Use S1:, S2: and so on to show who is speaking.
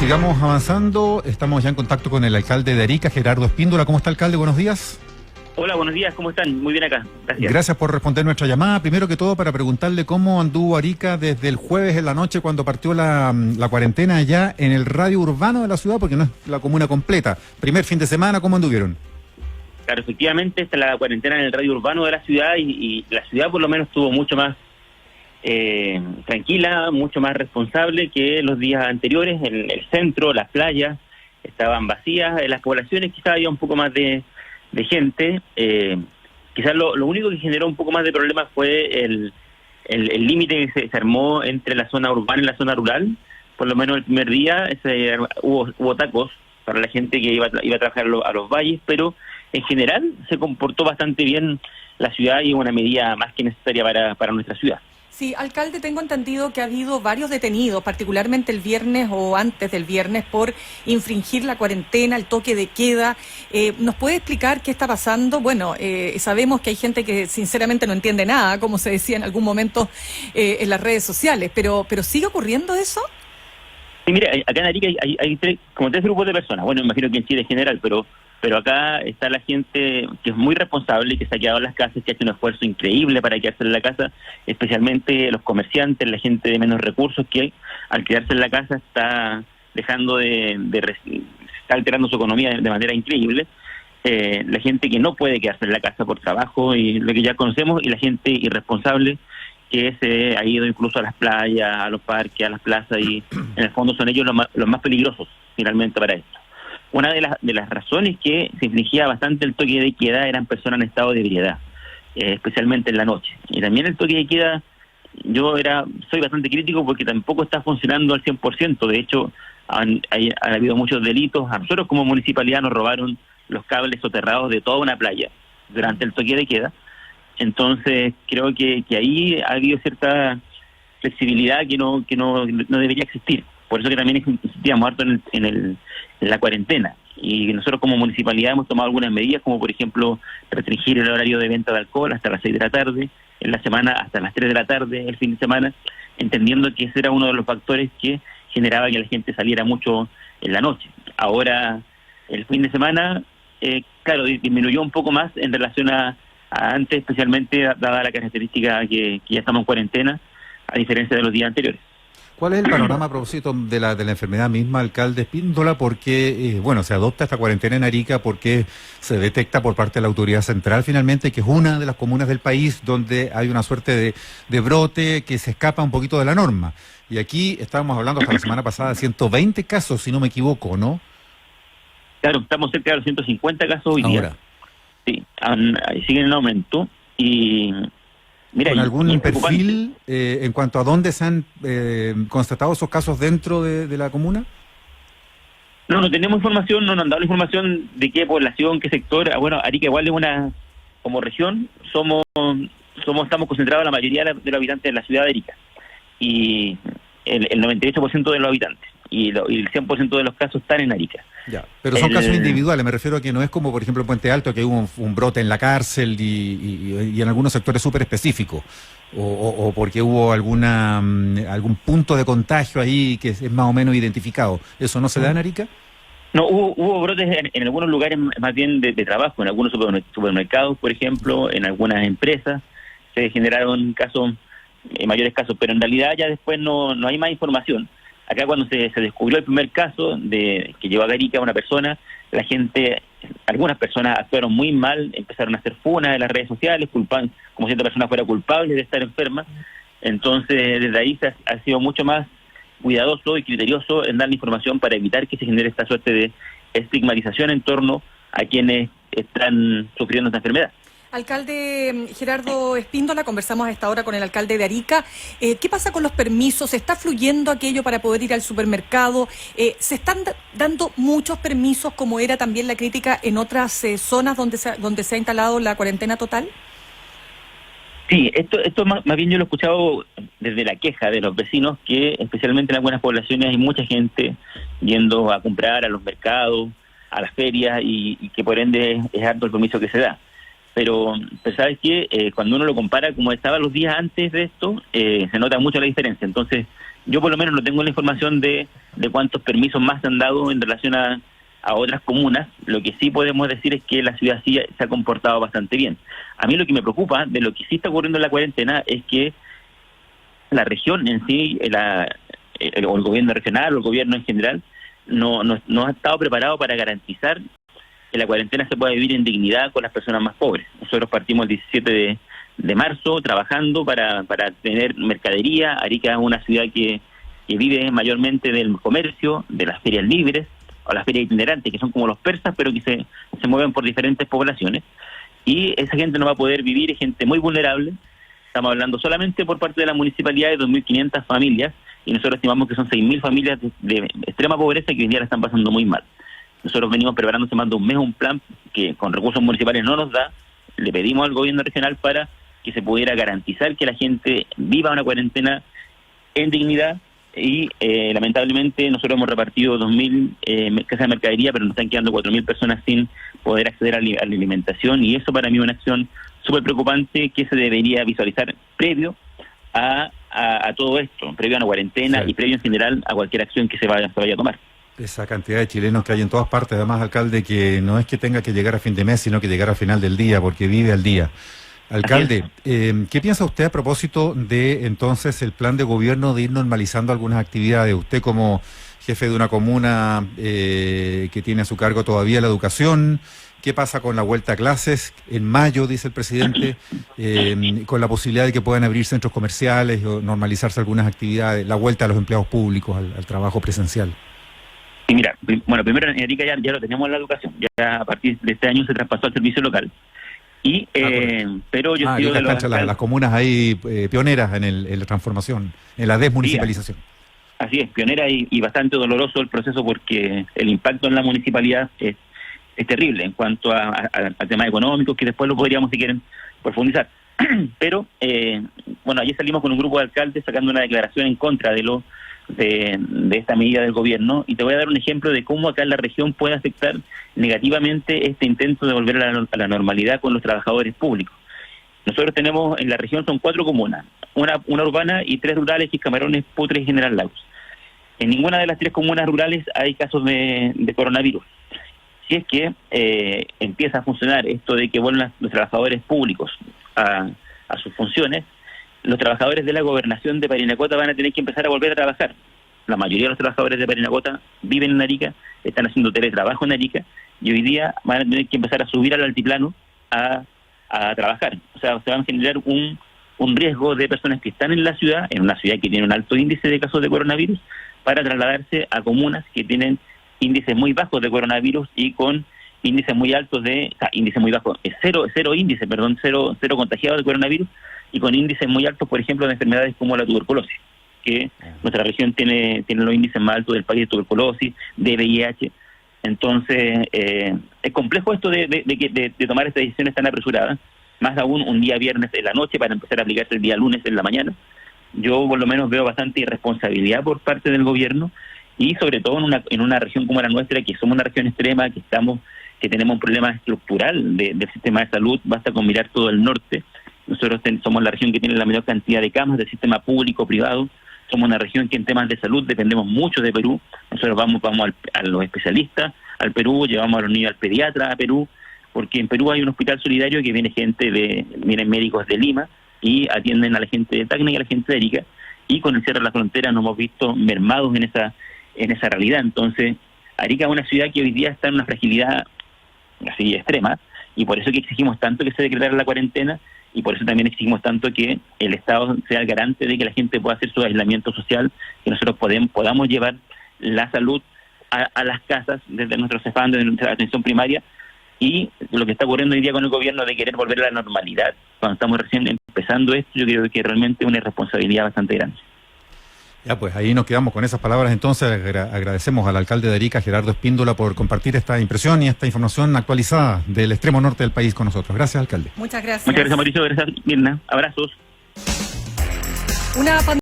S1: Sigamos avanzando, estamos ya en contacto con el alcalde de Arica, Gerardo Espíndola. ¿Cómo está, alcalde? Buenos días.
S2: Hola, buenos días, ¿cómo están? Muy bien acá, gracias.
S1: Gracias por responder nuestra llamada. Primero que todo, para preguntarle cómo anduvo Arica desde el jueves en la noche cuando partió la cuarentena allá en el radio urbano de la ciudad, porque no es la comuna completa. Primer fin de semana, ¿cómo anduvieron?
S2: Claro, efectivamente, esta es la cuarentena en el radio urbano de la ciudad y la ciudad por lo menos estuvo mucho más tranquila, mucho más responsable que los días anteriores. En el centro, las playas estaban vacías, en las poblaciones quizás había un poco más de gente. Quizás lo único que generó un poco más de problemas fue el límite que se armó entre la zona urbana y la zona rural. Por lo menos el primer día hubo tacos para la gente que iba a trabajar a los valles, pero en general se comportó bastante bien la ciudad y una medida más que necesaria para nuestra ciudad.
S3: Sí, alcalde, tengo entendido que ha habido varios detenidos, particularmente el viernes o antes del viernes, por infringir la cuarentena, el toque de queda. ¿Nos puede explicar qué está pasando? Bueno, sabemos que hay gente que sinceramente no entiende nada, como se decía en algún momento en las redes sociales, pero ¿sigue ocurriendo eso?
S2: Sí, mira, acá en Arica hay como tres grupos de personas. Bueno, imagino que en Chile en general, pero acá está la gente que es muy responsable y que se ha quedado en las casas, que ha hecho un esfuerzo increíble para quedarse en la casa, especialmente los comerciantes, la gente de menos recursos que al quedarse en la casa está dejando está alterando su economía de manera increíble. La gente que no puede quedarse en la casa por trabajo y lo que ya conocemos, y la gente irresponsable que se ha ido incluso a las playas, a los parques, a las plazas, y en el fondo son ellos los más peligrosos finalmente para esto. Una de las razones que se infligía bastante el toque de queda eran personas en estado de ebriedad, especialmente en la noche. Y también el toque de queda, soy bastante crítico porque tampoco está funcionando al 100%. De hecho, han habido muchos delitos. A nosotros como municipalidad nos robaron los cables soterrados de toda una playa durante el toque de queda. Entonces creo que ahí ha habido cierta flexibilidad que no debería existir. Por eso que también insistíamos harto en la cuarentena. Y nosotros como municipalidad hemos tomado algunas medidas, como por ejemplo restringir el horario de venta de alcohol hasta las 6 de la tarde, en la semana hasta las 3 de la tarde, el fin de semana, entendiendo que ese era uno de los factores que generaba que la gente saliera mucho en la noche. Ahora, el fin de semana, claro, disminuyó un poco más en relación a antes, especialmente dada la característica que ya estamos en cuarentena, a diferencia de los días anteriores.
S1: ¿Cuál es el panorama a propósito de la enfermedad misma, alcalde Espíndola? Porque, se adopta esta cuarentena en Arica porque se detecta por parte de la autoridad central finalmente que es una de las comunas del país donde hay una suerte de brote que se escapa un poquito de la norma. Y aquí estábamos hablando hasta la semana pasada de 120 casos, si no me equivoco, ¿no?
S2: Claro, estamos cerca de los 150 casos hoy día. Sí, siguen en aumento y... Mira, ¿con
S1: algún perfil en cuanto a dónde se han constatado esos casos dentro de la comuna?
S2: No tenemos información, no nos han dado la información de qué población, qué sector. Bueno, Arica igual es como región, estamos concentrados la mayoría de los habitantes de la ciudad de Arica. Y el 98% de los habitantes. Y el 100% de los casos están en Arica.
S1: Ya, pero son casos individuales, me refiero a que no es como, por ejemplo, en Puente Alto, que hubo un brote en la cárcel y en algunos sectores súper específicos, o porque hubo algún punto de contagio ahí que es más o menos identificado. ¿Eso no se da en Arica?
S2: No, hubo brotes en algunos lugares más bien de trabajo, en algunos supermercados, por ejemplo, en algunas empresas, se generaron mayores casos, pero en realidad ya después no hay más información. Acá cuando se descubrió el primer caso que llevó a Arica una persona, algunas personas actuaron muy mal, empezaron a hacer funas en las redes sociales, culpan como si esta persona fuera culpable de estar enferma. Entonces desde ahí se ha sido mucho más cuidadoso y criterioso en dar la información para evitar que se genere esta suerte de estigmatización en torno a quienes están sufriendo esta enfermedad.
S3: Alcalde Gerardo Espíndola, conversamos a esta hora con el alcalde de Arica. ¿Qué pasa con los permisos? ¿Está fluyendo aquello para poder ir al supermercado? ¿Se están dando muchos permisos, como era también la crítica en otras zonas donde se ha instalado la cuarentena total?
S2: Sí, esto más bien yo lo he escuchado desde la queja de los vecinos, que especialmente en algunas poblaciones hay mucha gente yendo a comprar a los mercados, a las ferias, y que por ende es harto el permiso que se da. Pero ¿sabes qué? Cuando uno lo compara como estaba los días antes de esto, se nota mucho la diferencia. Entonces, Yo por lo menos no tengo la información de cuántos permisos más se han dado en relación a otras comunas. Lo que sí podemos decir es que la ciudad sí se ha comportado bastante bien. A mí lo que me preocupa de lo que sí está ocurriendo en la cuarentena es que la región en sí, o el gobierno regional o el gobierno en general, no ha estado preparado para garantizar que la cuarentena se pueda vivir en dignidad con las personas más pobres. Nosotros partimos el 17 de marzo trabajando para tener mercadería. Arica es una ciudad que vive mayormente del comercio, de las ferias libres, o las ferias itinerantes, que son como los persas, pero que se mueven por diferentes poblaciones. Y esa gente no va a poder vivir, es gente muy vulnerable. Estamos hablando solamente por parte de la municipalidad de 2.500 familias, y nosotros estimamos que son 6.000 familias de extrema pobreza que hoy día la están pasando muy mal. Nosotros venimos preparando hace más de un mes un plan que con recursos municipales no nos da. Le pedimos al gobierno regional para que se pudiera garantizar que la gente viva una cuarentena en dignidad, y lamentablemente nosotros hemos repartido 2.000 casas de mercadería, pero nos están quedando 4.000 personas sin poder acceder a la alimentación, y eso para mí es una acción súper preocupante que se debería visualizar previo a todo esto, previo a una cuarentena, sí, y previo en general a cualquier acción que se vaya a tomar.
S1: Esa cantidad de chilenos que hay en todas partes, además, alcalde, que no es que tenga que llegar a fin de mes, sino que llegar al final del día, porque vive al día. Alcalde, ¿qué piensa usted a propósito de entonces el plan de gobierno de ir normalizando algunas actividades? Usted como jefe de una comuna que tiene a su cargo todavía la educación, ¿qué pasa con la vuelta a clases? En mayo, dice el presidente, con la posibilidad de que puedan abrir centros comerciales o normalizarse algunas actividades, la vuelta a los empleados públicos, al trabajo presencial.
S2: Y mira, bueno, primero en Arica ya lo teníamos en la educación, ya a partir de este año se traspasó al servicio local. Y pero yo sigo de
S1: las comunas ahí pioneras en la transformación, en la desmunicipalización.
S2: Sí, así es, pionera y bastante doloroso el proceso, porque el impacto en la municipalidad es terrible en cuanto a temas económicos, que después lo podríamos, si quieren, profundizar. Pero bueno, ayer salimos con un grupo de alcaldes sacando una declaración en contra de esta medida del gobierno, y te voy a dar un ejemplo de cómo acá en la región puede afectar negativamente este intento de volver a la normalidad con los trabajadores públicos. Nosotros tenemos en la región, son 4 comunas, una urbana y 3 rurales, y Camarones, Putre y General Lagos. En ninguna de las 3 comunas rurales hay casos de coronavirus. Si es que empieza a funcionar esto de que vuelvan los trabajadores públicos a sus funciones, los trabajadores de la gobernación de Parinacota van a tener que empezar a volver a trabajar. La mayoría de los trabajadores de Parinacota viven en Arica, están haciendo teletrabajo en Arica, y hoy día van a tener que empezar a subir al altiplano a trabajar. O sea, se va a generar un riesgo de personas que están en la ciudad, en una ciudad que tiene un alto índice de casos de coronavirus, para trasladarse a comunas que tienen índices muy bajos de coronavirus y con índices muy altos índice muy bajo, cero contagiados de coronavirus, y con índices muy altos, por ejemplo, de enfermedades como la tuberculosis, que nuestra región tiene los índices más altos del país de tuberculosis, de VIH. Entonces, es complejo esto de tomar estas decisiones tan apresuradas, más aún un día viernes en la noche para empezar a aplicarse el día lunes en la mañana. Yo por lo menos veo bastante irresponsabilidad por parte del gobierno, y sobre todo en una región como la nuestra, que somos una región extrema, que tenemos un problema estructural del sistema de salud. Basta con mirar todo el norte. Nosotros somos la región que tiene la menor cantidad de camas del sistema público-privado. Somos una región que en temas de salud dependemos mucho de Perú. Nosotros vamos a los especialistas al Perú, llevamos a los niños al pediatra a Perú, porque en Perú hay un hospital solidario que vienen médicos de Lima y atienden a la gente de Tacna y a la gente de Arica, y con el cierre de la frontera nos hemos visto mermados en esa realidad. Entonces, Arica es una ciudad que hoy día está en una fragilidad así extrema, y por eso que exigimos tanto que se decretara la cuarentena, y por eso también exigimos tanto que el Estado sea el garante de que la gente pueda hacer su aislamiento social, que nosotros podamos llevar la salud a las casas desde nuestros CEFAM, desde nuestra atención primaria. Y lo que está ocurriendo hoy día con el gobierno de querer volver a la normalidad, cuando estamos recién empezando esto, yo creo que realmente es una irresponsabilidad bastante grande.
S1: Ya, pues ahí nos quedamos con esas palabras. Entonces agradecemos al alcalde de Arica, Gerardo Espíndola, por compartir esta impresión y esta información actualizada del extremo norte del país con nosotros. Gracias, alcalde.
S3: Muchas gracias.
S2: Muchas gracias, Mauricio. Gracias, Mirna. Abrazos.